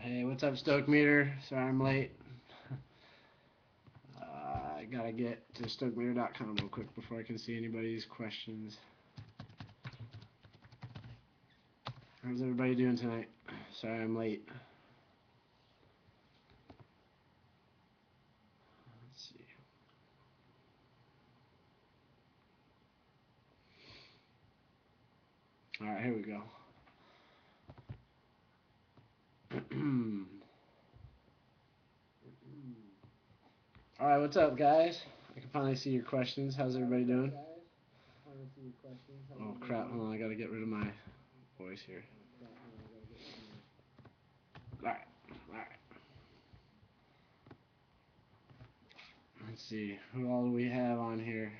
Hey, what's up, Stoke Meter? Sorry I'm late. I gotta get to stokemeter.com real quick before I can see anybody's questions. How's everybody doing tonight? Sorry I'm late. Let's see. Alright, here we go. Alright, what's up, guys? I can finally see your questions. How's everybody doing? Oh, crap. Hold on, I gotta get rid of my voice here. Alright, alright. Let's see. Who all do we have on here?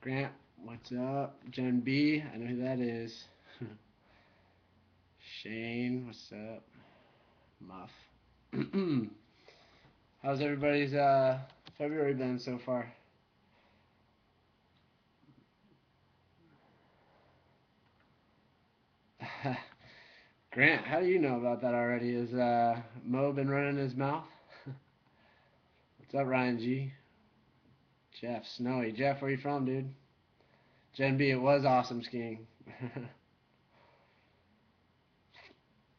Grant, what's up? Jen B, I know who that is. Shane, what's up? Muff. How's everybody's February been so far? Grant, how do you know about that already? Is Mo been running his mouth? What's up, Ryan G? Jeff, Snowy. Jeff, where you from, dude? Jen B, it was awesome skiing.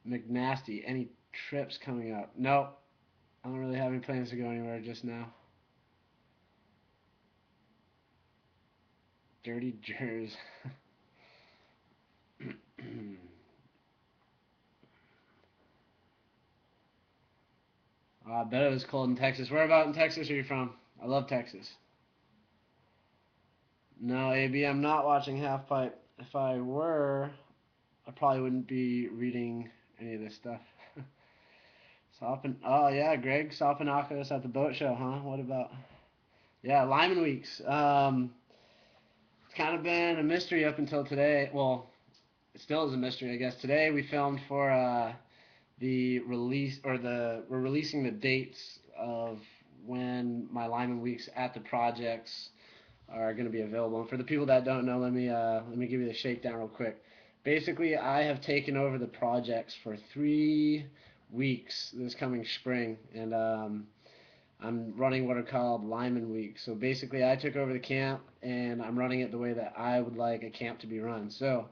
McNasty, any trips coming up? Nope. I don't really have any plans to go anywhere just now. Dirty Jers. I bet it was cold in Texas. Where about in Texas are you from? I love Texas. No, AB, I'm not watching Halfpipe. If I were, I probably wouldn't be reading any of this stuff. Oh yeah, Greg Sopanakos at the boat show, huh? What about? Yeah, Lyman Weeks. It's kind of been a mystery up until today. Well, it still is a mystery, I guess. Today we filmed for the release, or we're releasing the dates of when my Lyman Weeks at the projects are going to be available. And for the people that don't know, let me give you the shakedown real quick. Basically, I have taken over the projects for 3 weeks this coming spring, and I'm running what are called Lyman Weeks. So basically, I took over the camp, and I'm running it the way that I would like a camp to be run. So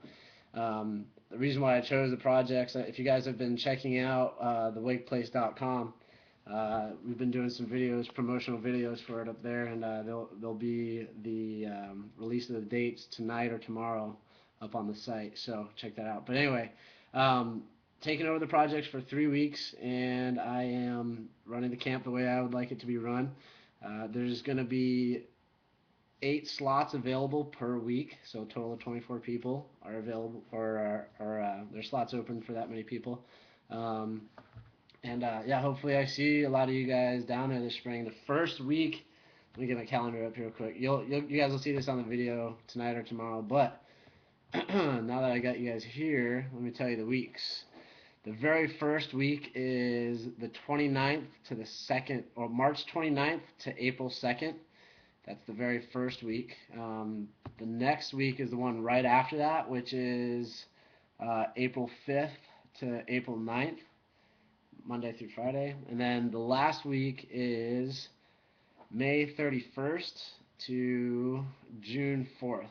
the reason why I chose the projects, if you guys have been checking out thewakeplace.com, we've been doing some videos, promotional videos for it up there, and there'll be the release of the dates tonight or tomorrow up on the site. So check that out. But anyway, taking over the projects for 3 weeks, and I am running the camp the way I would like it to be run. There's going to be 8 slots available per week, so a total of 24 people are available, or there's slots open for that many people. Yeah, hopefully I see a lot of you guys down there this spring. The first week, let me get my calendar up here real quick. You guys will see this on the video tonight or tomorrow. But now that I got you guys here, let me tell you the weeks. The very first week is the 29th to the 2nd, or March 29th to April 2nd. That's the very first week. The next week is the one right after that, which is April 5th to April 9th. Monday through Friday. And then the last week is May 31st to June 4th.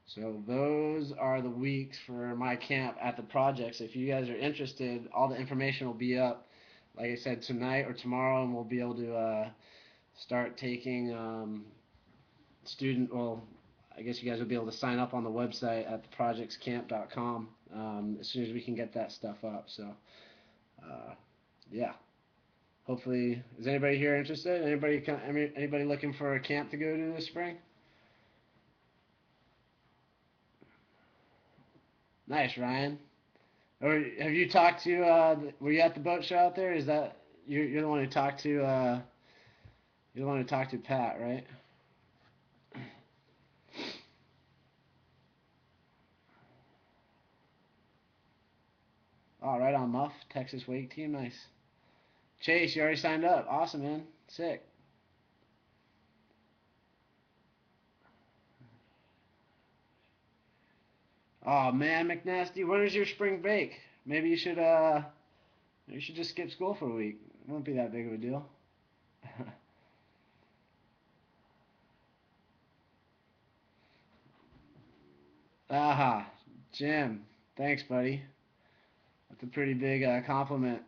So those are the weeks for my camp at the projects. If you guys are interested, all the information will be up, like I said, tonight or tomorrow, and we'll be able to start taking well, I guess you guys will be able to sign up on the website at theprojectscamp.com as soon as we can get that stuff up. So yeah, hopefully, is anybody here interested? Anybody looking for a camp to go to this spring? Nice, Ryan. Or have you talked to? Were you at the boat show out there? Is that you're the one who talked to? You're the one who talked to Pat, right? Oh, right on, Muff. Texas Wake Team, nice. Chase, you already signed up. Awesome, man. Sick. Oh man, McNasty, when is your spring break? Maybe you should You should just skip school for a week. It won't be that big of a deal. Aha, Jim. Thanks, buddy. That's a pretty big compliment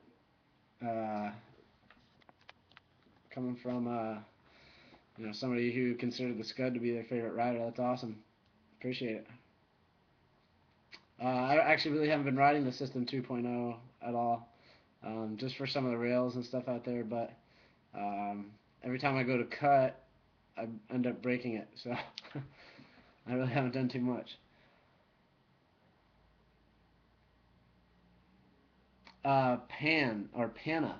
uh, coming from somebody who considered the Scud to be their favorite rider. That's awesome. Appreciate it. I actually really haven't been riding the System 2.0 at all, just for some of the rails and stuff out there. But um, every time I go to cut, I end up breaking it. So I really haven't done too much. Pan or Pana.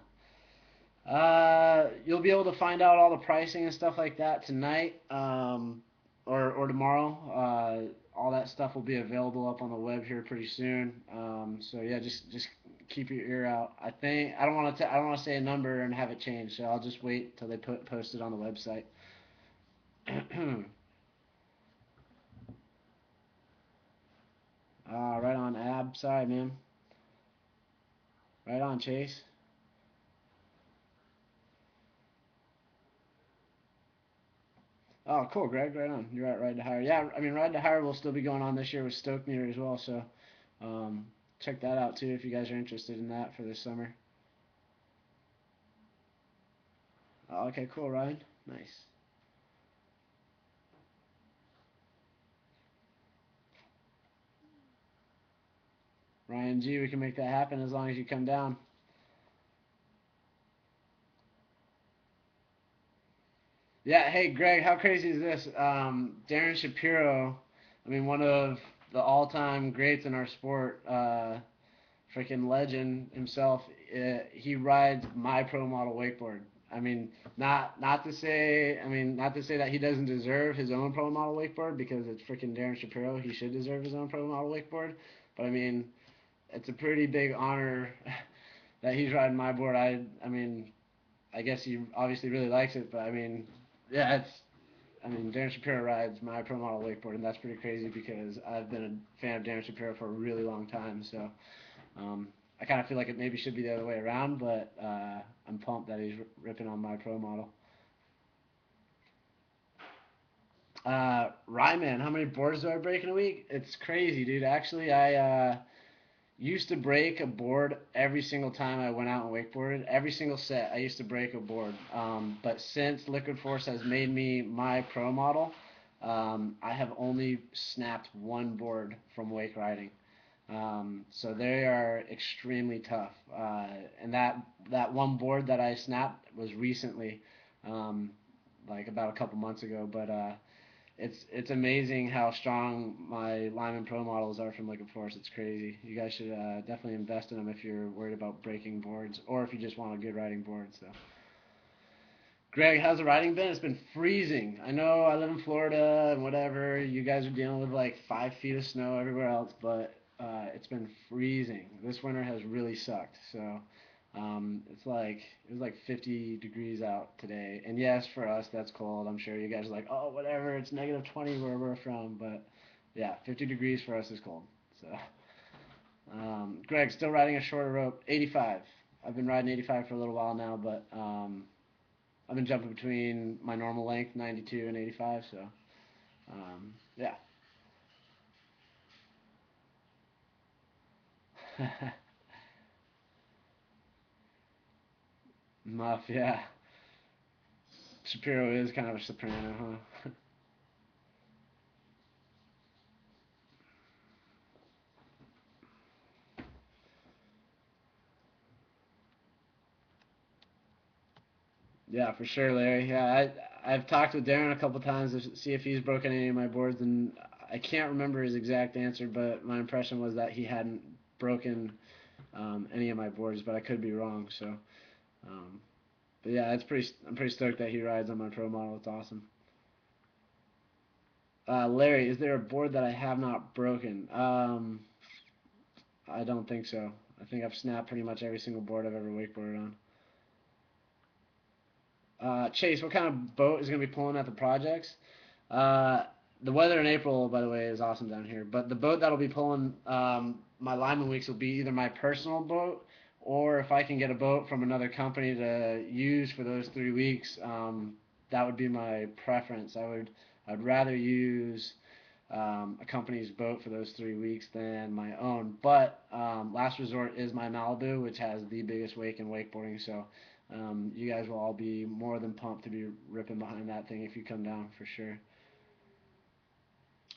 You'll be able to find out all the pricing and stuff like that tonight, or tomorrow. All that stuff will be available up on the web here pretty soon. So yeah, just keep your ear out. I don't want to say a number and have it changed, so I'll just wait till they post it on the website. Right on, Ab. Sorry, man. Right on, Chase. Oh, cool, Greg. Right on. You're at Ride to Hire. Yeah, I mean, Ride to Hire will still be going on this year with Stoke Meter as well. So um, check that out too if you guys are interested in that for this summer. Oh, okay, cool, Ryan. Nice. Ryan G, we can make that happen as long as you come down. Yeah, hey, Greg, how crazy is this? Darren Shapiro, I mean, one of the all-time greats in our sport, freaking legend himself. He rides my pro model wakeboard. I mean, not to say that he doesn't deserve his own pro model wakeboard because it's freaking Darren Shapiro. He should deserve his own pro model wakeboard. But I mean, it's a pretty big honor that he's riding my board. I mean, I guess he obviously really likes it, but I mean, yeah, I mean, Darren Shapiro rides my pro model wakeboard, and that's pretty crazy because I've been a fan of Darren Shapiro for a really long time. So um, I kind of feel like it maybe should be the other way around, but I'm pumped that he's ripping on my pro model. Ryman, how many boards do I break in a week? It's crazy, dude. Actually, I used to break a board every single time I went out and wakeboarded. Every single set, I used to break a board. But since Liquid Force has made me my pro model, I have only snapped one board from wake riding. So they are extremely tough. And that one board that I snapped was recently, um, like about a couple months ago. But it's amazing how strong my Lyman Pro models are from Liquid Force. It's crazy. You guys should definitely invest in them if you're worried about breaking boards or if you just want a good riding board. So, Greg, how's the riding been? It's been freezing. I know I live in Florida and whatever. You guys are dealing with like 5 feet of snow everywhere else, but it's been freezing. This winter has really sucked. So it was like 50 degrees out today. And yes, for us that's cold. I'm sure you guys are like, oh, whatever. It's negative 20 where we're from, but yeah, 50 degrees for us is cold. So, Greg, still riding a shorter rope, 85. I've been riding 85 for a little while now, but I've been jumping between my normal length, 92 and 85. So, yeah. Muff, yeah. Shapiro is kind of a soprano, huh? Yeah, for sure, Larry. Yeah, I've talked with Darren a couple times to see if he's broken any of my boards, and I can't remember his exact answer, but my impression was that he hadn't broken any of my boards, but I could be wrong. So, um, but yeah, I'm pretty stoked that he rides on my pro model. It's awesome. Larry, is there a board that I have not broken? I don't think so. I think I've snapped pretty much every single board I've ever wakeboarded on. Chase, what kind of boat is going to be pulling at the projects? Uh, the weather in April, by the way, is awesome down here. But the boat that'll be pulling my Lyman weeks will be either my personal boat or if I can get a boat from another company to use for those 3 weeks, that would be my preference. I'd rather use a company's boat for those 3 weeks than my own. But last resort is my Malibu, which has the biggest wake in wakeboarding. So you guys will all be more than pumped to be ripping behind that thing if you come down for sure.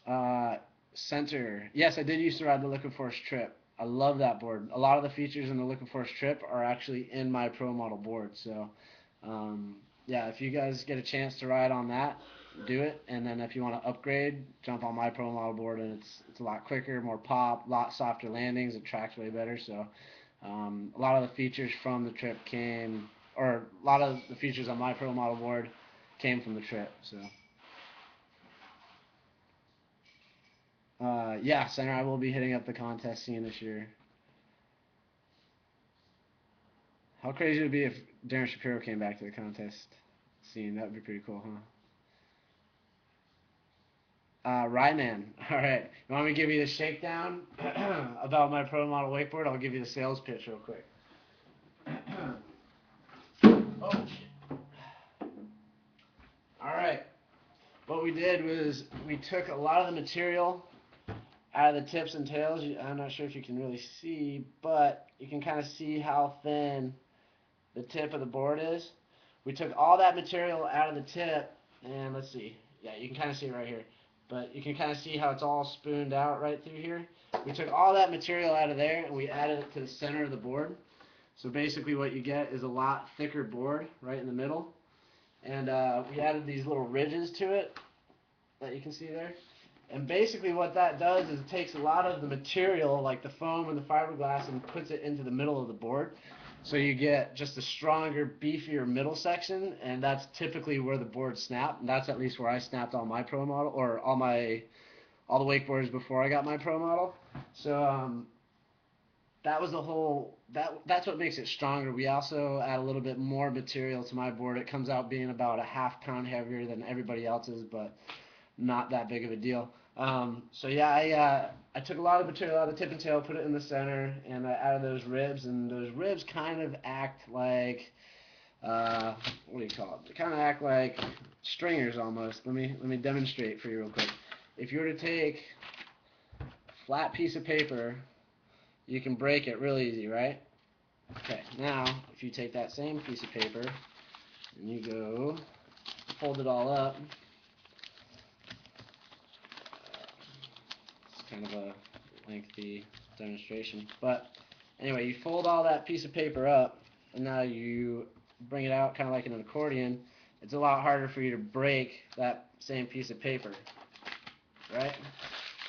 Uh, Center. Yes, I did used to ride the Liquid Force Trip. I love that board. A lot of the features in the Liquid Force Trip are actually in my Pro Model board. So, yeah, if you guys get a chance to ride on that, do it. And then if you want to upgrade, jump on my Pro Model board, and it's a lot quicker, more pop, a lot softer landings. It tracks way better. So, a lot of the features from the trip came, or a lot of the features on my Pro Model board came from the trip. So. Yeah, Center, I will be hitting up the contest scene this year. How crazy would it be if Darren Shapiro came back to the contest scene? That would be pretty cool, huh? Ryman. All right. You want me to give you the shakedown about my Pro Model wakeboard? I'll give you the sales pitch real quick. Oh. All right. What we did was we took a lot of the material out of the tips and tails. I'm not sure if you can really see, but you can kind of see how thin the tip of the board is. We took all that material out of the tip, and let's see. Yeah, you can kind of see it right here. But you can kind of see how it's all spooned out right through here. We took all that material out of there, and we added it to the center of the board. So basically what you get is a lot thicker board right in the middle. And we added these little ridges to it that you can see there. And basically what that does is it takes a lot of the material, like the foam and the fiberglass, and puts it into the middle of the board. So you get just a stronger, beefier middle section, and that's typically where the boards snap. And that's at least where I snapped all my Pro Model, or all the wakeboards before I got my Pro Model. So that was the whole, that's what makes it stronger. We also add a little bit more material to my board. It comes out being about a ½ pound heavier than everybody else's, but not that big of a deal. So yeah, I took a lot of material out of the tip and tail, put it in the center, and I added those ribs, and those ribs kind of act like, what do you call it? They kind of act like stringers almost. Let me demonstrate for you real quick. If you were to take a flat piece of paper, you can break it real easy, right? Okay, now if you take that same piece of paper and you go fold it all up, kind of a lengthy demonstration. But anyway, you fold all that piece of paper up, and now you bring it out kind of like in an accordion. It's a lot harder for you to break that same piece of paper, right?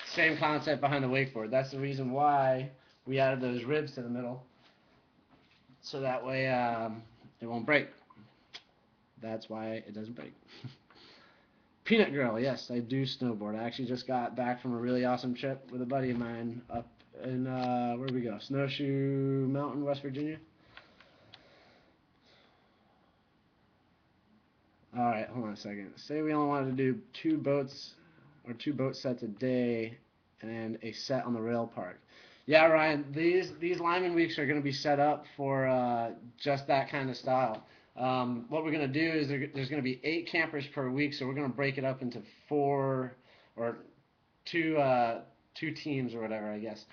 Same concept behind the wakeboard. That's the reason why we added those ribs to the middle, so that way it won't break. That's why it doesn't break. Peanut Girl, yes, I do snowboard. I actually just got back from a really awesome trip with a buddy of mine up in, where did we go? Snowshoe Mountain, West Virginia. Alright, hold on a second. Say we only wanted to do 2 boats, or 2 boat sets a day, and a set on the rail park. Yeah, Ryan, these Lyman weeks are going to be set up for just that kind of style. What we're going to do is there's going to be 8 campers per week, so we're going to break it up into 4 or 2 teams or whatever, I guess.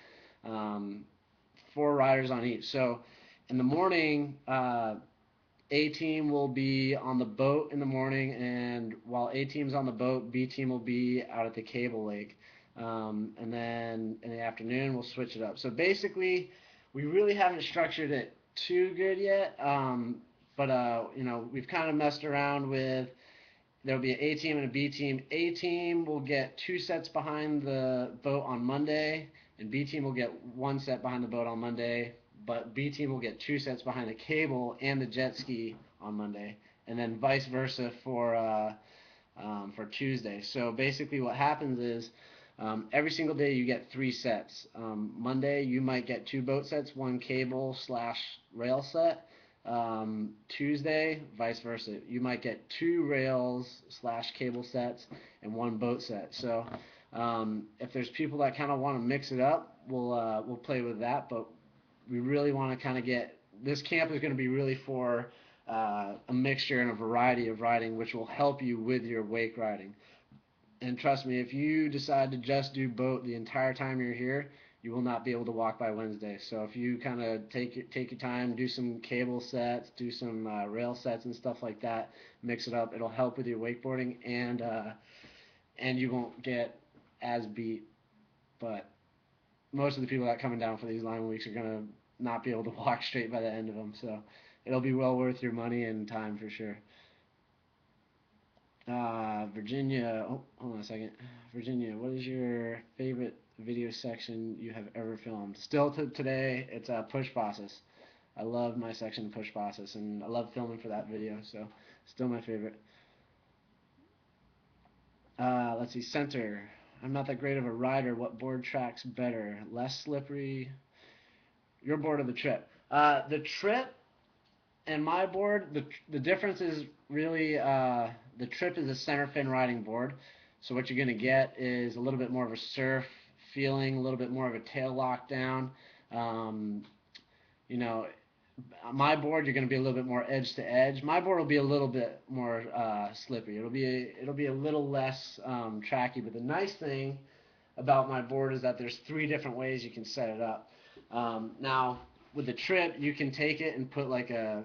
4 riders on each. So in the morning, A team will be on the boat in the morning, and while A team's on the boat, B team will be out at the cable lake. And then in the afternoon, we'll switch it up. So basically, we really haven't structured it too good yet. But we've kind of messed around with, there'll be an A team and a B team. A team will get 2 sets behind the boat on Monday, and B team will get 1 set behind the boat on Monday, but B team will get 2 sets behind the cable and the jet ski on Monday, and then vice versa for Tuesday. So basically what happens is, every single day you get 3 sets. Monday you might get 2 boat sets, 1 cable / rail set. Tuesday, vice versa. You might get 2 rails / cable sets and 1 boat set. So if there's people that kind of want to mix it up, we'll play with that. But we really want to kind of get this camp is going to be really for a mixture and a variety of riding, which will help you with your wake riding. And trust me, if you decide to just do boat the entire time you're here, you will not be able to walk by Wednesday. So if you kind of take your time, do some cable sets, do some rail sets and stuff like that, mix it up. It'll help with your wakeboarding, and you won't get as beat. But most of the people that are coming down for these Lyman weeks are gonna not be able to walk straight by the end of them. So it'll be well worth your money and time for sure. Virginia. Oh, hold on a second. Virginia, what is your favorite video section you have ever filmed? Still to today, it's push process. I love my section push process, and I love filming for that video. So still my favorite. Let's see. Center. I'm not that great of a rider. What board tracks better? Less slippery. Your board or the trip? The trip and my board, the difference is really the trip is a center fin riding board. So what you're going to get is a little bit more of a surf feeling, a little bit more of a tail lockdown. Um, you know, my board you're going to be a little bit more edge to edge. My board will be a little bit more slippery. It'll be a little less tracky. But the nice thing about my board is that there's 3 different ways you can set it up. Now with the trip, you can take it and put like a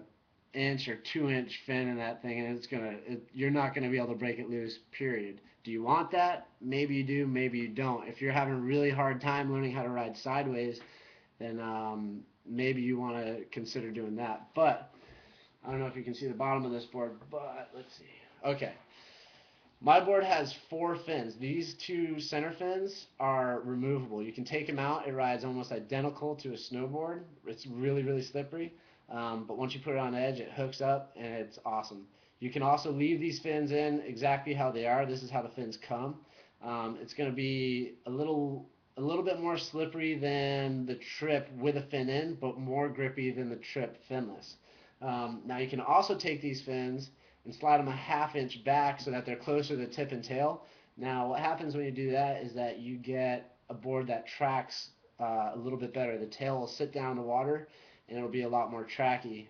inch or 2 inch fin in that thing, and you're not gonna be able to break it loose. Period. Do you want that? Maybe you do, maybe you don't. If you're having a really hard time learning how to ride sideways, then maybe you want to consider doing that. But I don't know if you can see the bottom of this board, but let's see. Okay, my board has 4 fins. These 2 center fins are removable. You can take them out. It rides almost identical to a snowboard. It's really, really slippery. But once you put it on edge, it hooks up and it's awesome. You can also leave these fins in exactly how they are. This is how the fins come. It's going to be a little bit more slippery than the trip with a fin in, but more grippy than the trip finless. Now you can also take these fins and slide them a ½ inch back so that they're closer to the tip and tail. Now what happens when you do that is that you get a board that tracks a little bit better. The tail will sit down in the water and it'll be a lot more tracky.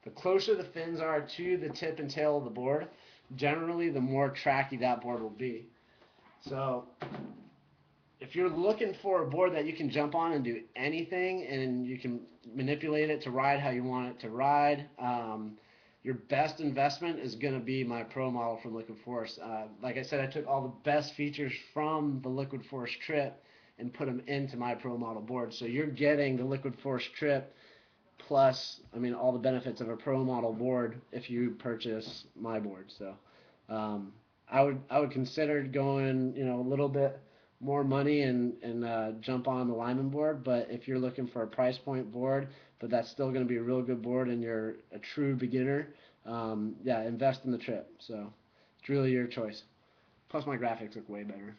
The closer the fins are to the tip and tail of the board, generally the more tracky that board will be. So if you're looking for a board that you can jump on and do anything and you can manipulate it to ride how you want it to ride, your best investment is going to be my Pro model from Liquid Force. Like I said, I took all the best features from the Liquid Force trip and put them into my Pro model board. So you're getting the Liquid Force trip plus, I mean, all the benefits of a Pro model board if you purchase my board. So I would consider going, a little bit more money and jump on the Lyman board. But if you're looking for a price point board, but that's still going to be a real good board and you're a true beginner, yeah, invest in the trip. So it's really your choice. Plus my graphics look way better.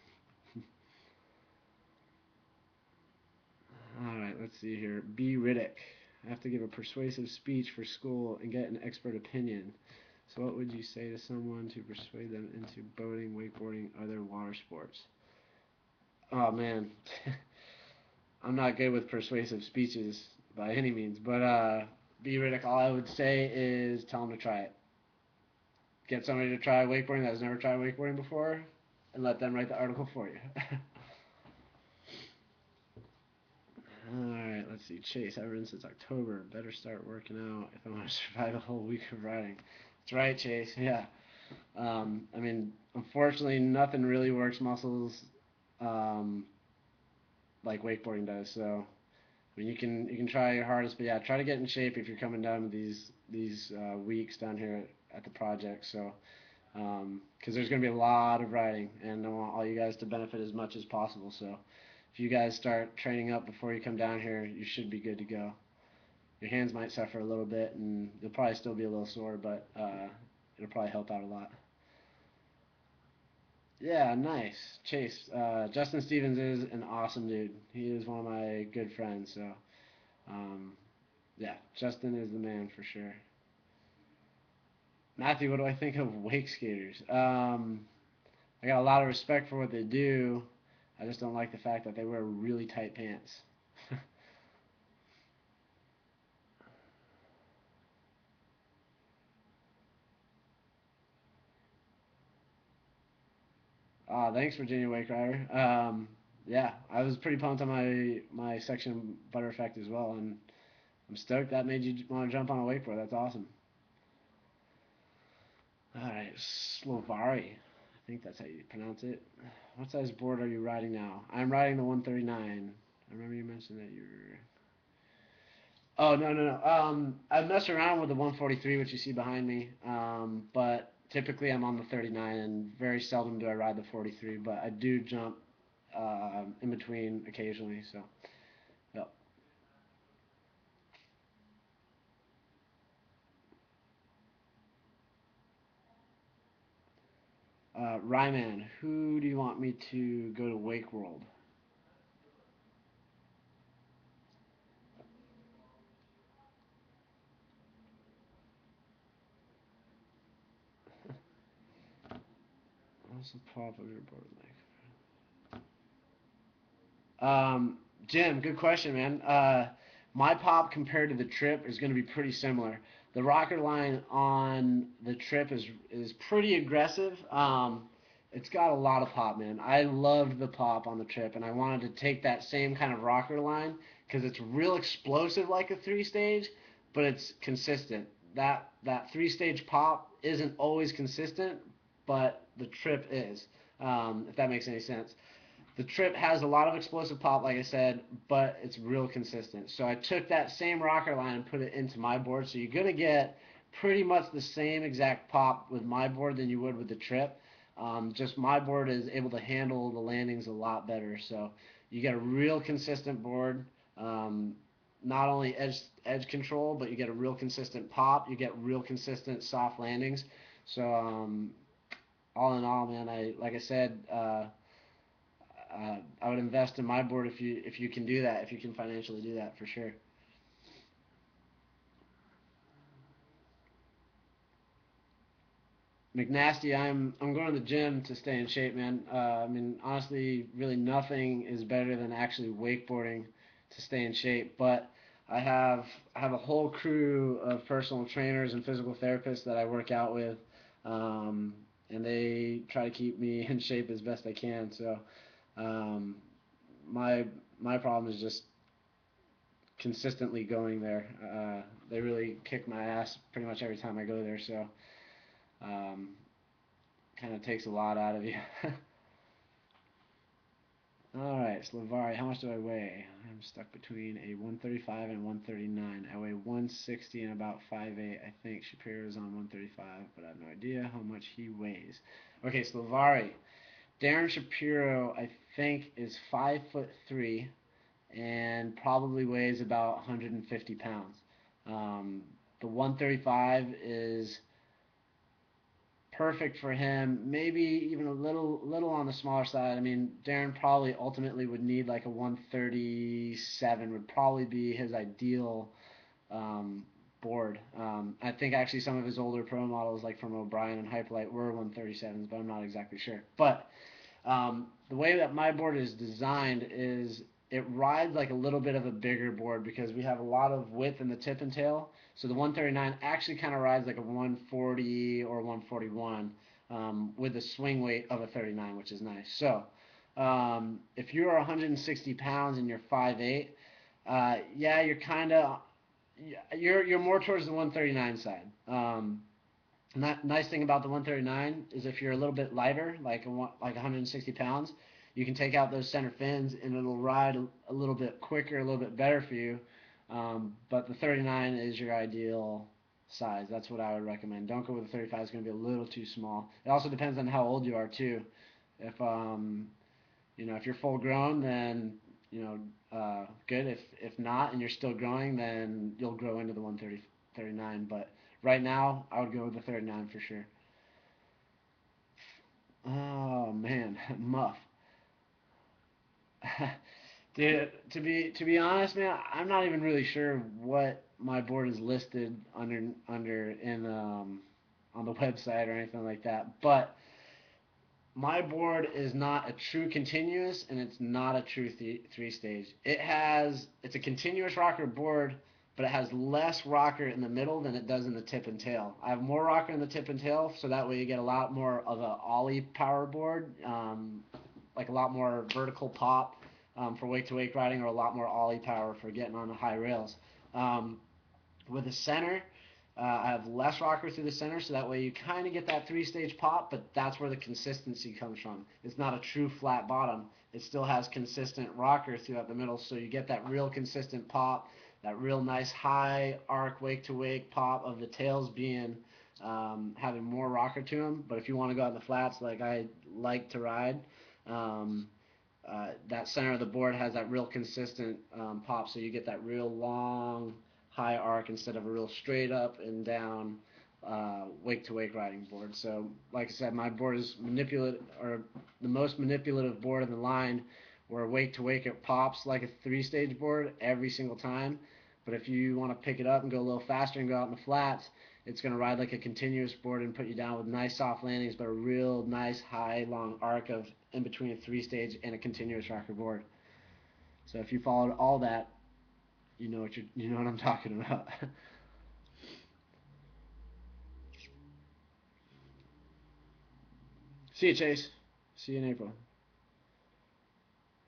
All right, let's see here. B. Riddick. I have to give a persuasive speech for school and get an expert opinion. So what would you say to someone to persuade them into boating, wakeboarding, other water sports? Oh man, I'm not good with persuasive speeches by any means, but B. Riddick, all I would say is tell them to try it. Get somebody to try wakeboarding that has never tried wakeboarding before, and let them write the article for you. Alright, let's see. Chase, I've ridden since October. Better start working out if I want to survive a whole week of riding. That's right, Chase. Yeah. I mean, unfortunately, nothing really works muscles um, like wakeboarding does. So, I mean, you can try your hardest, but yeah, try to get in shape if you're coming down to these weeks down here at the project. So, because there's going to be a lot of riding, and I want all you guys to benefit as much as possible. So, if you guys start training up before you come down here, you should be good to go. Your hands might suffer a little bit, and you'll probably still be a little sore, but it'll probably help out a lot. Yeah, nice. Chase, Justin Stevens is an awesome dude. He is one of my good friends, so um, yeah, Justin is the man for sure. Matthew, what do I think of wake skaters? I got a lot of respect for what they do. I just don't like the fact that they wear really tight pants. Thanks, Virginia Wake Rider. Yeah, I was pretty pumped on my section butter effect as well, and I'm stoked that made you want to jump on a wakeboard. That's awesome. All right, Slovari. I think that's how you pronounce it. What size board are you riding now? I'm riding the 139. I remember you mentioned that you're. Oh, no, no, no. I mess around with the 143, which you see behind me. But typically I'm on the 39, and very seldom do I ride the 43. But I do jump in between occasionally. So, yep. Ryman, who do you want me to go to Wake World? What's the pop of your board like? Jim, good question, man. My pop compared to the trip is going to be pretty similar. The rocker line on the trip is pretty aggressive. It's got a lot of pop, man. I loved the pop on the trip, and I wanted to take that same kind of rocker line because it's real explosive like a three stage, but it's consistent. That three stage pop isn't always consistent, but the trip is. If that makes any sense. The trip has a lot of explosive pop, like I said, but it's real consistent. So I took that same rocker line and put it into my board. So you're gonna get pretty much the same exact pop with my board than you would with the trip. Just my board is able to handle the landings a lot better. So you get a real consistent board. Um, Not only edge control, but you get a real consistent pop. You get real consistent soft landings. So all in all, man, I like I said. I would invest in my board if you can do that, if you can financially do that for sure. McNasty, I'm going to the gym to stay in shape, man. I mean, honestly, really nothing is better than actually wakeboarding to stay in shape. But I have I have a whole crew of personal trainers and physical therapists that I work out with, um, and they try to keep me in shape as best I can. So um, my my problem is just consistently going there. They really kick my ass pretty much every time I go there, so um, kind of takes a lot out of you. All right, Slavari, how much do I weigh? I'm stuck between a 135 and 139. I weigh 160 and about 5'8". I think Shapiro's on 135, but I have no idea how much he weighs. Okay, Slavari. Darren Shapiro, I think, is 5'3" and probably weighs about 150 pounds. Um, the 135 is perfect for him. Maybe even a little on the smaller side. I mean, Darren probably ultimately would need like a 137 would probably be his ideal um, board. I think actually some of his older pro models, like from O'Brien and Hyperlight, were 137s, but I'm not exactly sure. But the way that my board is designed is it rides like a little bit of a bigger board because we have a lot of width in the tip and tail. So the 139 actually kind of rides like a 140 or 141 with the swing weight of a 39, which is nice. So if you're 160 pounds and you're 5'8", yeah, you're kind of you're more towards the 139 side. Nice thing about the 139 is if you're a little bit lighter, like 160 pounds, you can take out those center fins and it'll ride a little bit quicker, a little bit better for you. But the 39 is your ideal size. That's what I would recommend. Don't go with the 35. It's going to be a little too small. It also depends on how old you are too. If if you're full grown, then good. If not, and you're still growing, then you'll grow into the 130 39. But right now, I would go with the 39 for sure. Oh man, Muff. Dude, to be honest, man, I'm not even really sure what my board is listed under in on the website or anything like that. But my board is not a true continuous and it's not a true three stage. It's a continuous rocker board, but it has less rocker in the middle than it does in the tip and tail. I have more rocker in the tip and tail, so that way you get a lot more of a ollie power board, like a lot more vertical pop for wake to wake riding, or a lot more ollie power for getting on the high rails. Um, with the center, I have less rocker through the center, so that way you kind of get that three-stage pop, but that's where the consistency comes from. It's not a true flat bottom. It still has consistent rocker throughout the middle, so you get that real consistent pop, that real nice high arc wake-to-wake pop of the tails being having more rocker to them. But if you want to go out in the flats like I like to ride, um, that center of the board has that real consistent pop, so you get that real long high arc instead of a real straight up and down wake to wake riding board. So, like I said, my board is manipulative, or the most manipulative board in the line, where wake to wake it pops like a three-stage board every single time. But if you want to pick it up and go a little faster and go out in the flats, it's going to ride like a continuous board and put you down with nice soft landings, but a real nice high long arc of in between a three-stage and a continuous rocker board. So if you followed all that, you know what I'm talking about. See you, Chase. See you in April.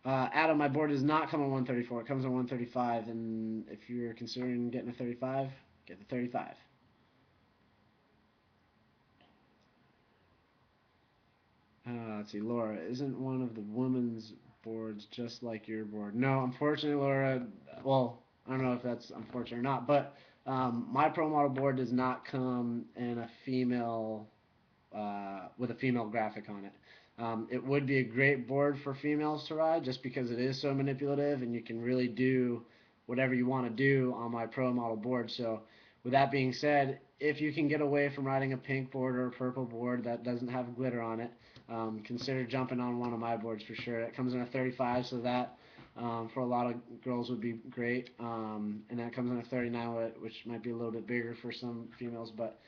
Adam, my board does not come on 134. It comes on 135, and if you're considering getting a 35, get the 35. Let's see, Laura, isn't one of the women's boards just like your board? No, unfortunately, Laura. Well, I don't know if that's unfortunate or not, but my pro model board does not come in a female with a female graphic on it. It would be a great board for females to ride just because it is so manipulative and you can really do whatever you want to do on my pro model board. So, with that being said, if you can get away from riding a pink board or a purple board that doesn't have glitter on it, consider jumping on one of my boards for sure. It comes in a 35, so that for a lot of girls would be great. And that comes in a 39, which might be a little bit bigger for some females, but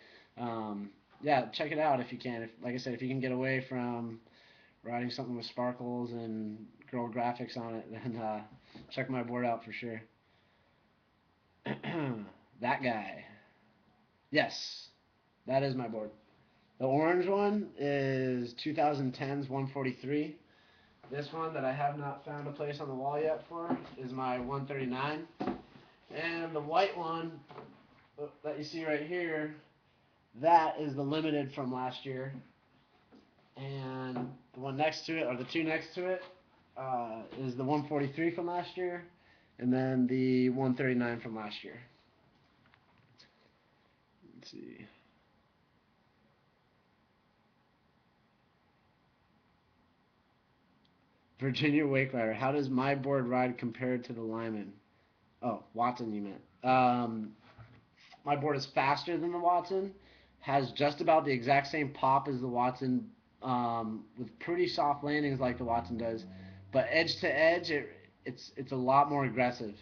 yeah, check it out if you can. If, like I said, if you can get away from riding something with sparkles and girl graphics on it, then check my board out for sure. That guy. Yes, that is my board. The orange one is 2010's 143. This one that I have not found a place on the wall yet for is my 139. And the white one that you see right here, that is the limited from last year. And the one next to it, or the two next to it, is the 143 from last year, and then the 139 from last year. Let's see. Virginia Wake Rider. How does my board ride compared to the Lyman? Oh, Watson, you meant. My board is faster than the Watson, has just about the exact same pop as the Watson, with pretty soft landings like the Watson does, but edge to edge, it's a lot more aggressive.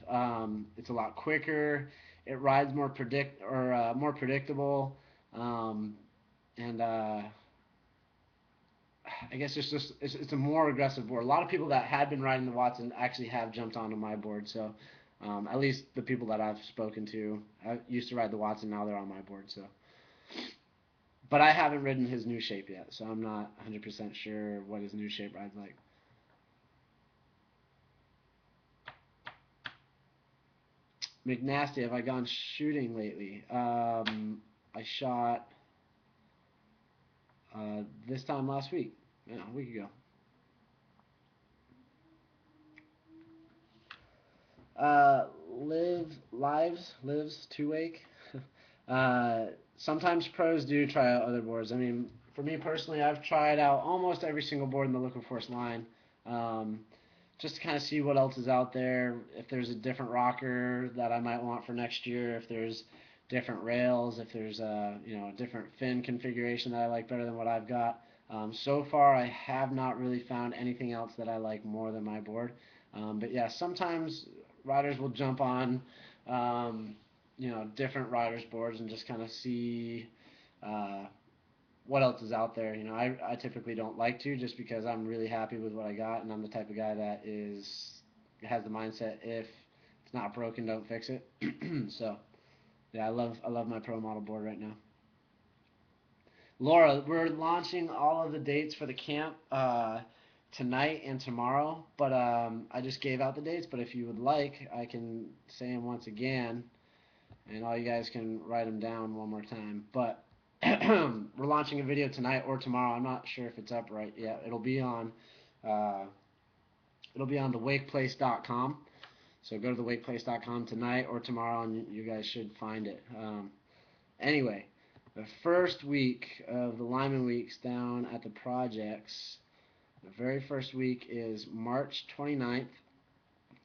It's a lot quicker. It rides more predictable, um, and I guess it's a more aggressive board. A lot of people that had been riding the Watson actually have jumped onto my board. So at least the people that I've spoken to, I used to ride the Watson. Now they're on my board. So, but I haven't ridden his new shape yet, so I'm not 100% sure what his new shape rides like. McNasty, have I gone shooting lately? I shot this time last week. Yeah, a week ago. Lives two wake. uh, Sometimes pros do try out other boards. I mean, for me personally, I've tried out almost every single board in the Liquid Force line, um, just to kind of see what else is out there. If there's a different rocker that I might want for next year, if there's different rails, if there's a different fin configuration that I like better than what I've got. So far, I have not really found anything else that I like more than my board. But yeah, sometimes riders will jump on, um, different riders' boards and just kind of see uh, what else is out there. I typically don't like to, just because I'm really happy with what I got, and I'm the type of guy that has the mindset, if it's it's not broken, don't fix it. So yeah, I love my pro model board right now. Laura, we're launching all of the dates for the camp tonight and tomorrow, but I just gave out the dates. But if you would like, I can say them once again, and all you guys can write them down one more time. But we're launching a video tonight or tomorrow. I'm not sure if it's up right yet. Uh, it'll be on thewakeplace.com. So go to thewakeplace.com tonight or tomorrow, and you guys should find it. Anyway, the first week of the Lyman weeks down at the projects, the very first week is March 29th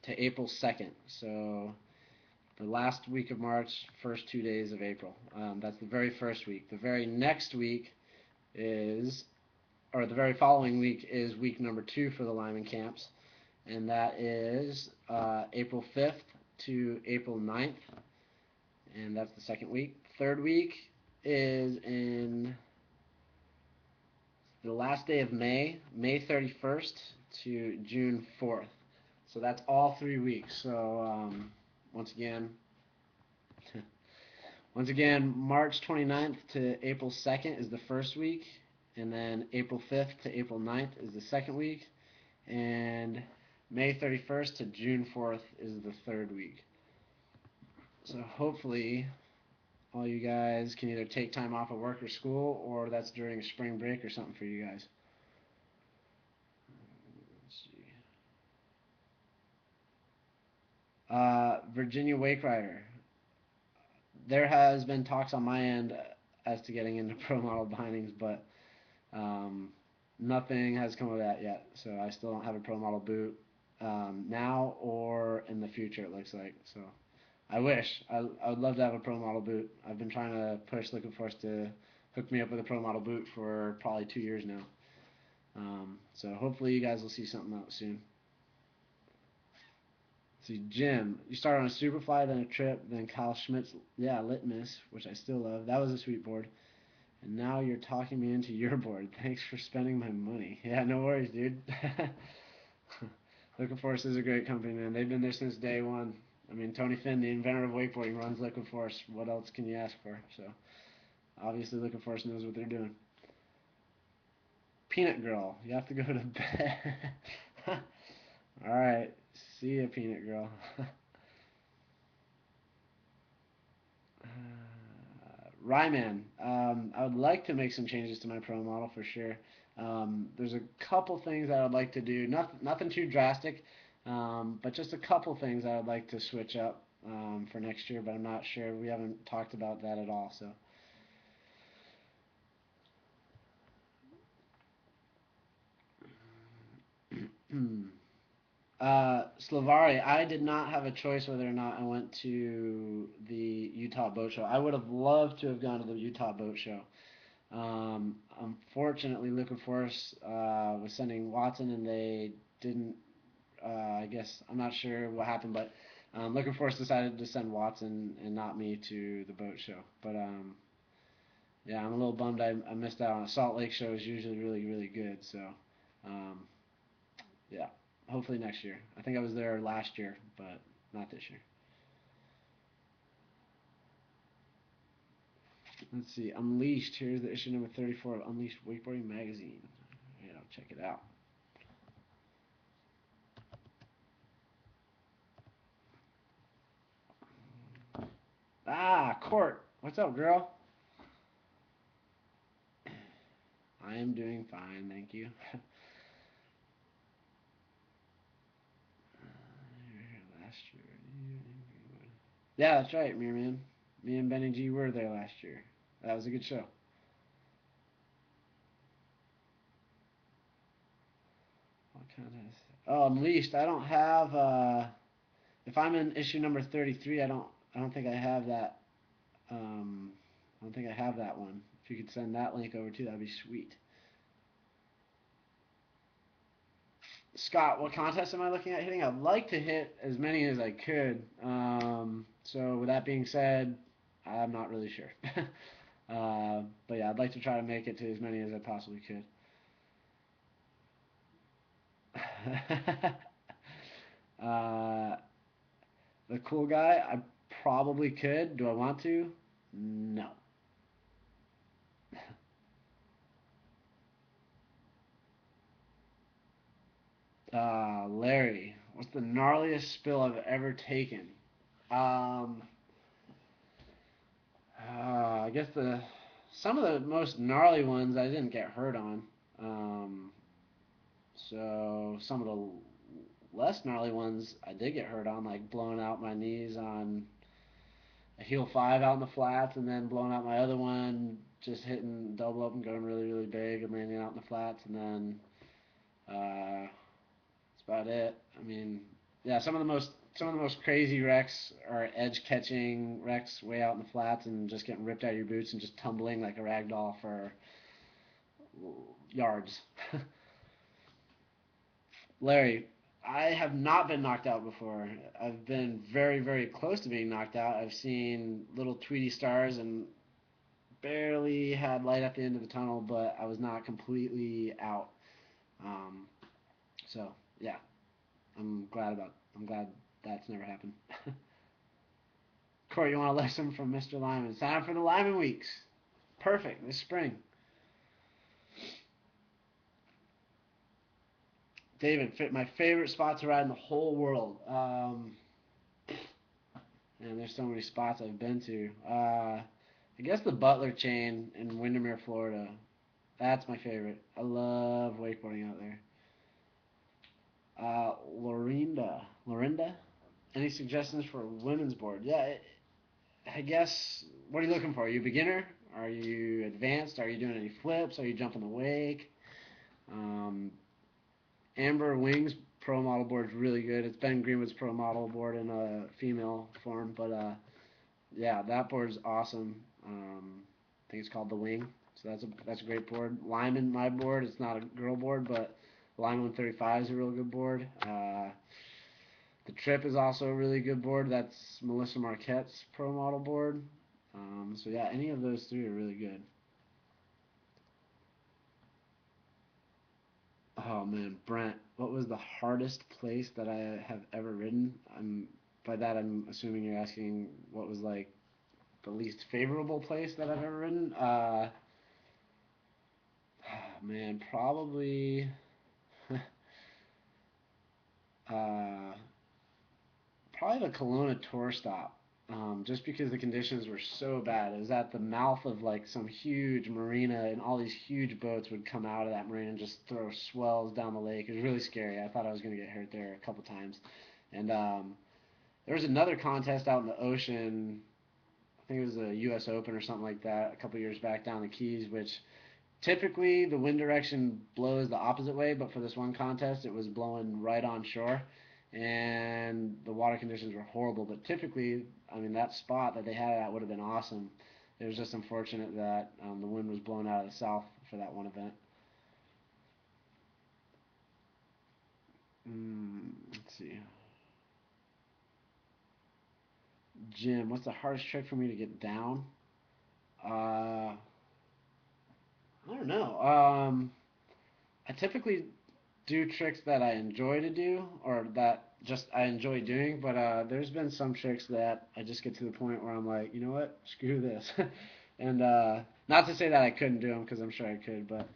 to April 2nd. So the last week of March, first 2 days of April. That's the very first week. The very next week is, or the very following week is week number 2 for the Lyman camps, and that is April 5th to April 9th, and that's the second week. Third week is in the last day of May, May 31st to June 4th. So that's all 3 weeks. So once again, March 29th to April 2nd is the first week, and then April 5th to April 9th is the second week, and May 31st to June 4th is the third week. So hopefully all you guys can either take time off of work or school, or that's during a spring break or something for you guys. Let's see. Virginia Wake Rider. There has been talks on my end as to getting into pro model bindings, but nothing has come of that yet. So I still don't have a pro model boot now or in the future, it looks like. So I wish. I would love to have a pro model boot. I've been trying to push Liquid Force to hook me up with a pro model boot for probably 2 years now. So hopefully you guys will see something out soon. See, Jim, you started on a Superfly, then a Trip, then Kyle Schmidt's, Litmus, which I still love. That was a sweet board. And now you're talking me into your board. Thanks for spending my money. Yeah, no worries, dude. Liquid Force is a great company, man. They've been there since day one. I mean, Tony Finn, the inventor of wakeboarding, runs Liquid Force. What else can you ask for? So, obviously, Liquid Force knows what they're doing. Peanut Girl, you have to go to bed. All right, see ya, Peanut Girl. Ryman, I would like to make some changes to my pro model for sure. There's a couple things I would like to do, nothing too drastic, but just a couple things I would like to switch up for next year, but I'm not sure. We haven't talked about that at all, so. Slavari, I did not have a choice whether or not I went to the Utah Boat Show. I would have loved to have gone to the Utah Boat Show. Unfortunately, Liquid Force was sending Watson, and they didn't. I guess I'm not sure what happened, but Liquid Force decided to send Watson and not me to the boat show. But yeah, I'm a little bummed I missed out on it. Salt Lake show is usually really, really good. So um, yeah, hopefully next year. I think I was there last year, but not this year. Let's see. Unleashed. Here's the issue number 34 of Unleashed Wakeboarding Magazine. Yeah, I'll check it out. Ah, Court. What's up, girl? I am doing fine, thank you. Last year. Yeah, that's right, Mirror Man. Me and Benny G were there last year. That was a good show. What contest? Oh, Unleashed. I don't have. If I'm in issue number 33, I don't think I have that. I don't think I have that one. If you could send that link over too, that'd be sweet. Scott, what contest am I looking at hitting? I'd like to hit as many as I could. So with that being said, I'm not really sure. But yeah, I'd like to try to make it to as many as I possibly could. uh, the cool guy. I probably could. Do I want to? No. Larry, what's the gnarliest spill I've ever taken? Um, I guess the some of the most gnarly ones I didn't get hurt on. Um, so some of the less gnarly ones I did get hurt on, like blowing out my knees on a heel five out in the flats, and then blowing out my other one, just hitting double up and going really really big and landing out in the flats, and then that's about it. I mean, yeah, some of the most crazy wrecks are edge catching wrecks way out in the flats and just getting ripped out of your boots and just tumbling like a rag doll for yards. Larry, I have not been knocked out before. I've been very, very close to being knocked out. I've seen little Tweety stars and barely had light at the end of the tunnel, but I was not completely out. Um, so yeah, I'm glad that's never happened. Corey, you want a lesson from Mr. Lyman? Sign up for the Lyman Weeks. Perfect this spring. David, my favorite spot to ride in the whole world. Man, there's so many spots I've been to. I guess the Butler Chain in Windermere, Florida. That's my favorite. I love wakeboarding out there. Lorinda. Any suggestions for a women's board? Yeah, I guess. What are you looking for? Are you a beginner? Are you advanced? Are you doing any flips? Are you jumping the wake? Um, Amber Wings Pro Model board is really good. It's Ben Greenwood's Pro Model board in a female form, but yeah, that board is awesome. I think it's called the Wing, so that's a great board. Lyman, my board, it's not a girl board, but Lyman 135 is a real good board. The Trip is also a really good board. That's Melissa Marquette's Pro Model board. So yeah, any of those three are really good. Oh man, Brent, what was the hardest place that I have ever ridden? By that I'm assuming you're asking what was like the least favorable place that I've ever ridden. Man, probably uh, probably the Kelowna tour stop. Just because the conditions were so bad. It was at the mouth of like some huge marina, and all these huge boats would come out of that marina and just throw swells down the lake. It was really scary. I thought I was going to get hurt there a couple times. And there was another contest out in the ocean. I think it was a U.S. Open or something like that a couple years back down the Keys, which typically the wind direction blows the opposite way, but for this one contest it was blowing right on shore, and the water conditions were horrible. But typically, I mean, that spot that they had it at would have been awesome. It was just unfortunate that the wind was blown out of the south for that one event. Let's see. Jim, what's the hardest trick for me to get down? I don't know. I typically do tricks that I enjoy to do, or that just I enjoy doing. But there's been some tricks that I just get to the point where I'm like, you know what, screw this. And not to say that I couldn't do them, because I'm sure I could, but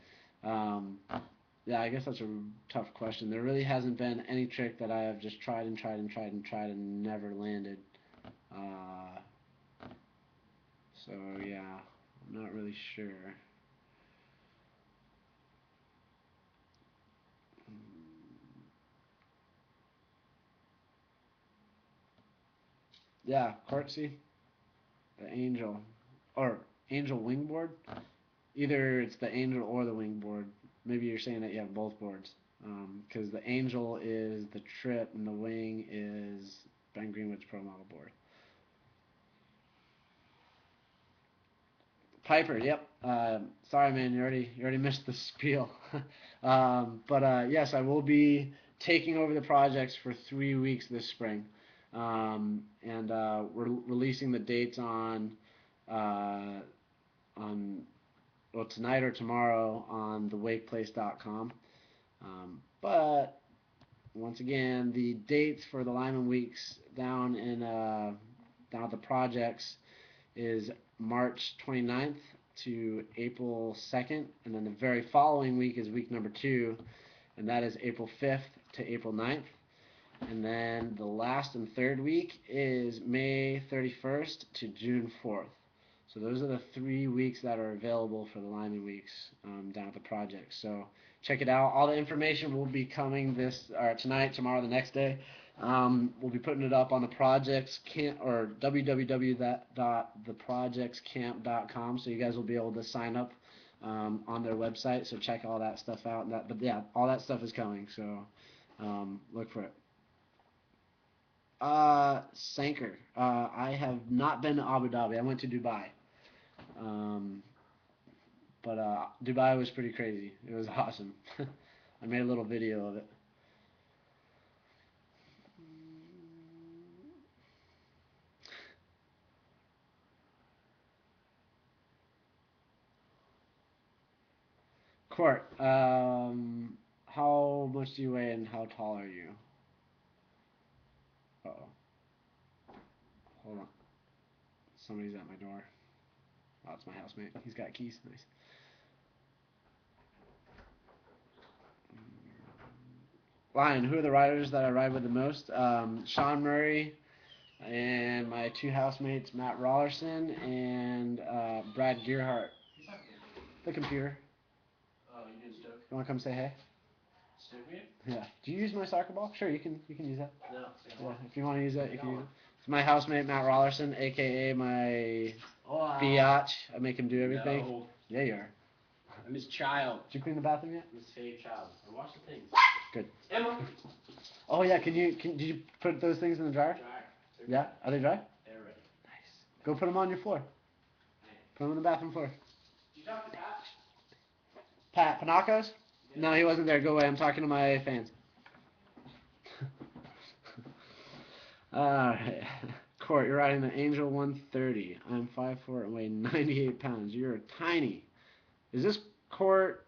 um, yeah, I guess that's a tough question. There really hasn't been any trick that I have just tried and tried and tried and tried and never landed. Uh, so yeah, I'm not really sure. Yeah, Courtesy, the Angel, or Angel Wingboard. Either it's the Angel or the Wingboard. Maybe you're saying that you have both boards. Because the Angel is the Trip and the Wing is Ben Greenwood's Pro Model board. Piper, yep. Sorry, man, you already missed the spiel. But yes, I will be taking over the projects for 3 weeks this spring, and we're releasing the dates uh, on well tonight or tomorrow on thewakeplace.com. But once again, the dates for the Lyman Weeks down at the projects is March 29th to April 2nd, and then the very following week is week number 2, and that is April 5th to April 9th. And then the last and third week is May 31st to June 4th. So those are the 3 weeks that are available for the Lyman Weeks down at the project. So check it out. All the information will be coming tonight, tomorrow, the next day. We'll be putting it up on the projects camp or www.theprojectscamp.com. So you guys will be able to sign up on their website. So check all that stuff out. But yeah, all that stuff is coming. So look for it. Sanker. I have not been to Abu Dhabi. I went to Dubai. But Dubai was pretty crazy. It was awesome. I made a little video of it. Court, how much do you weigh and how tall are you? Uh-oh. Hold on. Somebody's at my door. Oh, it's my housemate. He's got keys. Nice. Lion, who are the riders that I ride with the most? Sean Murray and my 2 housemates, Matt Rollerson and Brad Gearhart. The computer. Oh, you doing Stoke? You want to come say hey? Stoke me? Yeah. Do you use my soccer ball? Sure, you can use that. No. Yeah, if you want to use that, you can use it. It's my housemate, Matt Rollerson, a.k.a. my biatch. I make him do everything. No. Yeah, you are. I'm his child. Did you clean the bathroom yet? I'm his fave child. I wash the things. Good. Emma! Oh, yeah, did you put those things in the dryer? Dry. Yeah? Are they dry? They're ready. Nice. Go put them on your floor. Put them on the bathroom floor. Did you talk to Pat Pat? Panacos? Yeah. No, he wasn't there. Go away. I'm talking to my fans. Alright. Court, you're riding the Angel 130. I'm 5'4" and weigh 98 pounds. You're tiny. Is this Court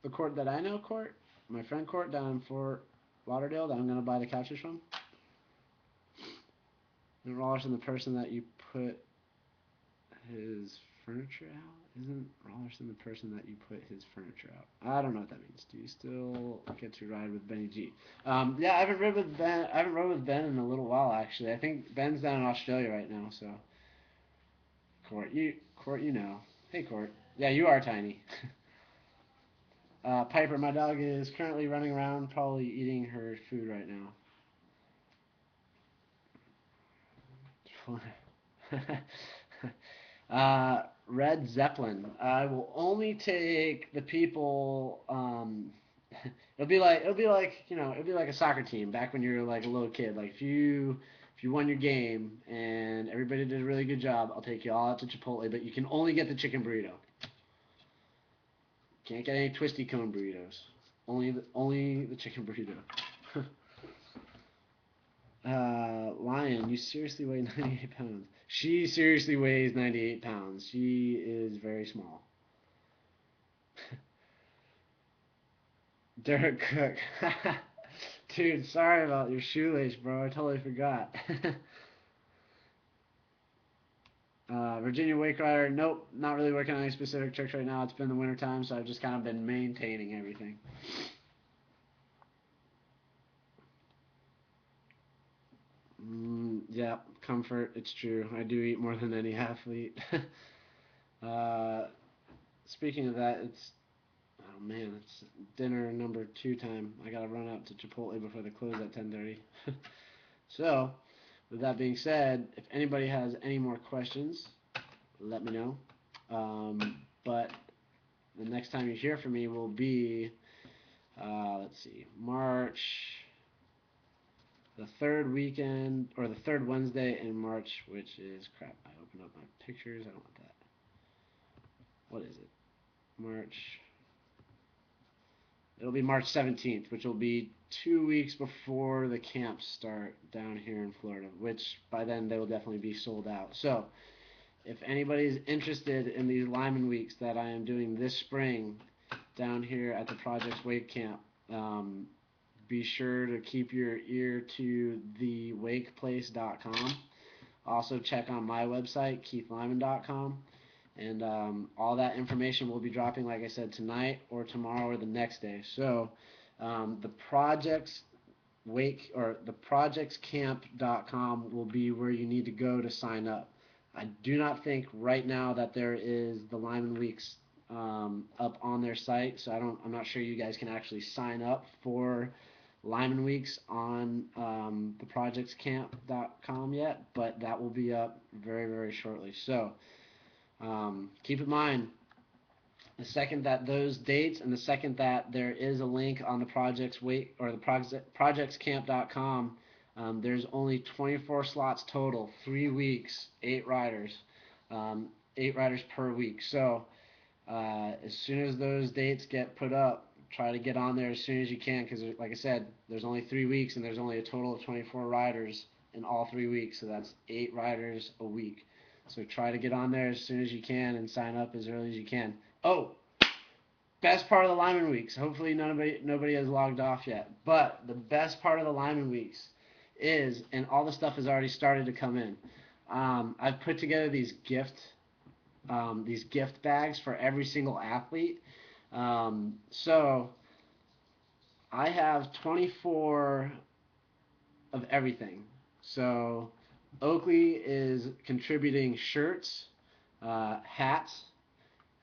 the Court that I know, Court? My friend Court down in Fort Lauderdale that I'm going to buy the couches from? Isn't Rollerson the person that you put his furniture out? Isn't Rollerson the person that you put his furniture out? I don't know what that means. Do you still get to ride with Benny G? Yeah, I haven't ridden with Ben. I haven't rode with Ben in a little while actually. I think Ben's down in Australia right now. So, Court, you know. Hey, Court. Yeah, you are tiny. Piper, my dog is currently running around, probably eating her food right now. Red Zeppelin. I will only take the people. It'll be like a soccer team back when you were like a little kid. Like if you won your game and everybody did a really good job, I'll take you all out to Chipotle, but you can only get the chicken burrito. Can't get any twisty cone burritos. Only the chicken burrito. Lion, you seriously weigh 98 pounds. She seriously weighs 98 pounds. She is very small. Derek Cook. Dude, sorry about your shoelace, bro. I totally forgot. Virginia Wake Rider. Nope, not really working on any specific tricks right now. It's been the winter time, so I've just kind of been maintaining everything. Yeah, comfort. It's true. I do eat more than any athlete. Speaking of that, it's dinner number 2 time. I gotta run out to Chipotle before they close at 10:30. So, with that being said, if anybody has any more questions, let me know. But the next time you hear from me will be, let's see, March. The 3rd weekend, or the 3rd Wednesday in March, which is, crap, I opened up my pictures, I don't want that. What is it? It'll be March 17th, which will be 2 weeks before the camps start down here in Florida, which by then they will definitely be sold out. So, if anybody's interested in these Lyman Weeks that I am doing this spring down here at the Projects Wake Camp, be sure to keep your ear to thewakeplace.com. Also check on my website, keithlyman.com. And all that information will be dropping, like I said, tonight or tomorrow or the next day. So the projectscamp.com will be where you need to go to sign up. I do not think right now that there is the Lyman Weeks up on their site, so I'm not sure you guys can actually sign up for Lyman Weeks on the projectscamp.com yet, but that will be up very, very shortly. So keep in mind, the second that those dates and the second that there is a link on the projectscamp.com, there's only 24 slots total, 3 weeks, 8 riders, 8 riders per week. So as soon as those dates get put up, try to get on there as soon as you can, because like I said, there's only 3 weeks and there's only a total of 24 riders in all 3 weeks, so that's 8 riders a week. So try to get on there as soon as you can and sign up as early as you can. Oh, best part of the Lyman Weeks. Hopefully nobody has logged off yet. But the best part of the Lyman Weeks is, and all the stuff has already started to come in. I've put together these gift bags for every single athlete. So I have 24 of everything. So Oakley is contributing shirts, hats,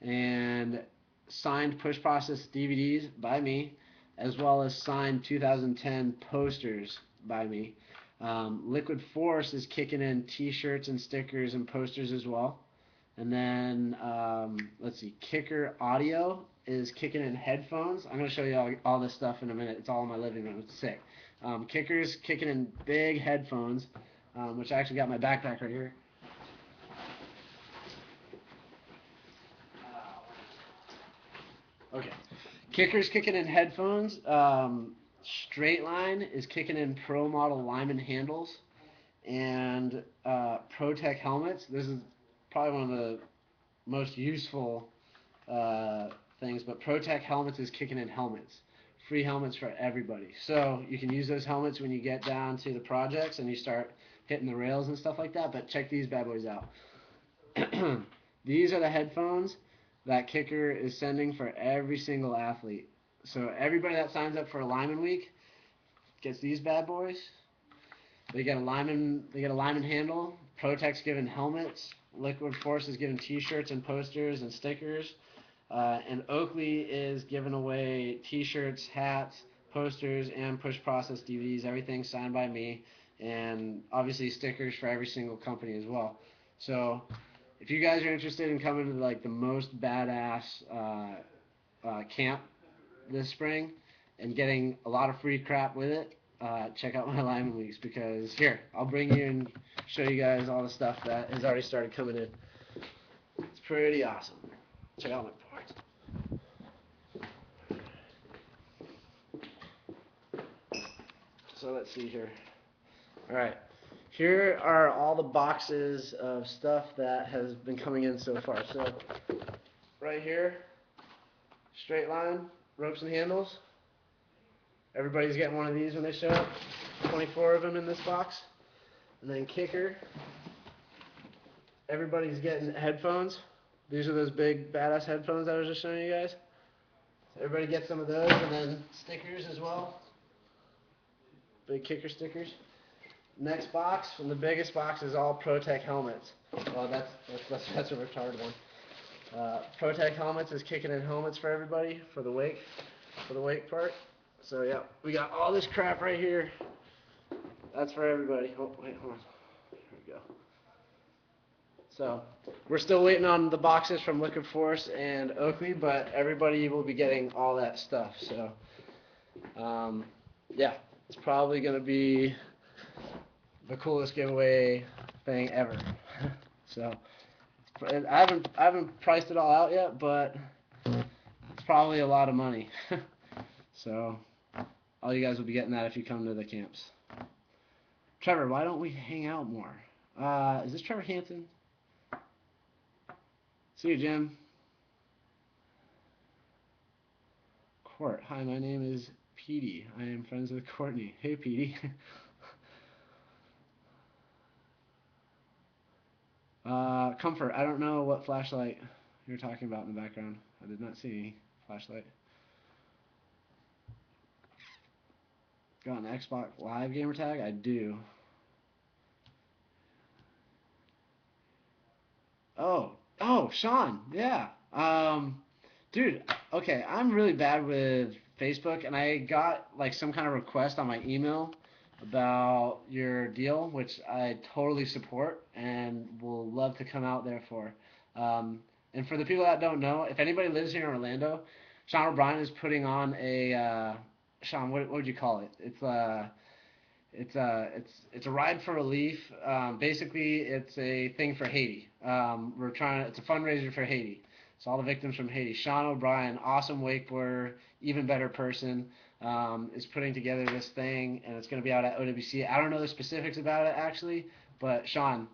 and signed push process DVDs by me, as well as signed 2010 posters by me. Liquid Force is kicking in t-shirts and stickers and posters as well. And then, let's see, Kicker Audio is kicking in headphones. I'm going to show you all this stuff in a minute. It's all in my living room. It's sick. Kicker's kicking in big headphones, which I actually got my backpack right here. Okay. Kicker's kicking in headphones. Straight Line is kicking in Pro Model Lyman handles. And ProTech helmets. This is probably one of the most useful things, but ProTech helmets is kicking in helmets. Free helmets for everybody. So you can use those helmets when you get down to the projects and you start hitting the rails and stuff like that, but check these bad boys out. These are the headphones that Kicker is sending for every single athlete. So everybody that signs up for a Lyman Week gets these bad boys. They get a Lyman handle. ProTech's giving helmets. Liquid Force is giving t-shirts and posters and stickers. And Oakley is giving away t-shirts, hats, posters, and push process DVDs, everything signed by me, and obviously stickers for every single company as well. So if you guys are interested in coming to like the most badass camp this spring and getting a lot of free crap with it, check out my Lyman Weeks, because here, I'll bring you and show you guys all the stuff that has already started coming in. It's pretty awesome. Check out my board. So let's see here. Alright, here are all the boxes of stuff that has been coming in so far. So, right here, Straight Line, ropes and handles. Everybody's getting one of these when they show up. 24 of them in this box. And then Kicker. Everybody's getting headphones. These are those big badass headphones I was just showing you guys. So everybody gets some of those, and then stickers as well. Big Kicker stickers. Next box, and the biggest box, is all ProTech helmets. Well, that's a retarded one. ProTech helmets is kicking in helmets for everybody for the wake part. So yeah, we got all this crap right here. That's for everybody. Oh wait, hold on. Here we go. So we're still waiting on the boxes from Liquid Force and Oakley, but everybody will be getting all that stuff. So yeah, it's probably gonna be the coolest giveaway thing ever. So I haven't priced it all out yet, but it's probably a lot of money. So all you guys will be getting that if you come to the camps. Trevor, why don't we hang out more? Is this Trevor Hampton? See you, Jim. Court. Hi, my name is Petey. I am friends with Courtney. Hey, Petey. Comfort. I don't know what flashlight you're talking about in the background. I did not see any flashlight. Got an Xbox Live gamer tag? I do. Oh, Sean. Yeah. Dude, okay, I'm really bad with Facebook, and I got like some kind of request on my email about your deal, which I totally support and will love to come out there for. Um, and for the people that don't know, if anybody lives here in Orlando, Sean O'Brien is putting on a Sean, what would you call it? It's a ride for relief. Basically, it's a thing for Haiti. It's a fundraiser for Haiti. It's all the victims from Haiti. Sean O'Brien, awesome wakeboarder, even better person, is putting together this thing, and it's going to be out at OWC. I don't know the specifics about it actually, but Sean,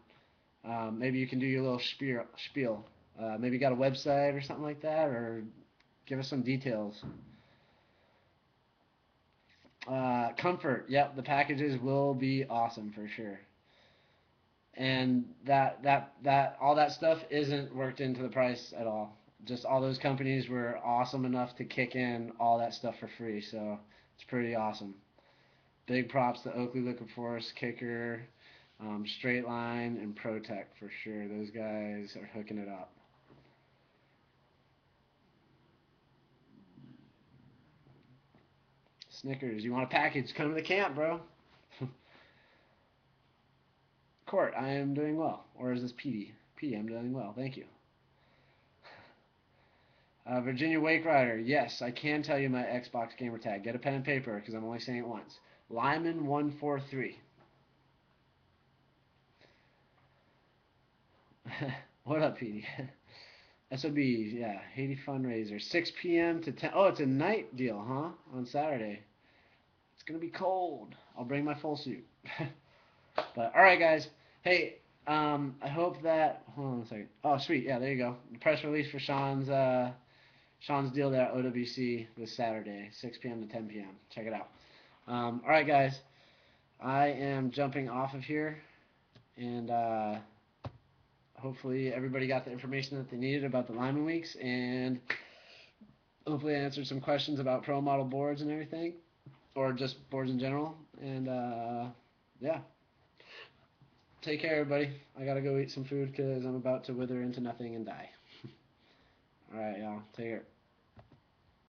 maybe you can do your little spiel. Maybe you got a website or something like that, or give us some details. Comfort. Yep, the packages will be awesome for sure. And that all that stuff isn't worked into the price at all. Just all those companies were awesome enough to kick in all that stuff for free, so it's pretty awesome. Big props to Oakley Liquid Force, Kicker, Straight Line, and ProTech for sure. Those guys are hooking it up. Snickers, you want a package? Come to the camp, bro. Court, I am doing well. Or is this PD? PD, I'm doing well. Thank you. Virginia Wake Rider, yes, I can tell you my Xbox gamer tag. Get a pen and paper because I'm only saying it once. Lyman 143. What up, PD? SOBs, yeah, Haiti fundraiser, 6 p.m. to 10. Oh, it's a night deal, huh? On Saturday. It's gonna be cold. I'll bring my full suit. But all right, guys. Hey, I hope that. Hold on a second. Oh, sweet. Yeah, there you go. The press release for Sean's deal there at OWC this Saturday, 6 p.m. to 10 p.m. Check it out. All right, guys. I am jumping off of here, and hopefully everybody got the information that they needed about the Lyman Weeks, and hopefully I answered some questions about pro model boards and everything, or just boards in general. And yeah, take care, everybody. I gotta go eat some food because I'm about to wither into nothing and die. All right, y'all. Take care.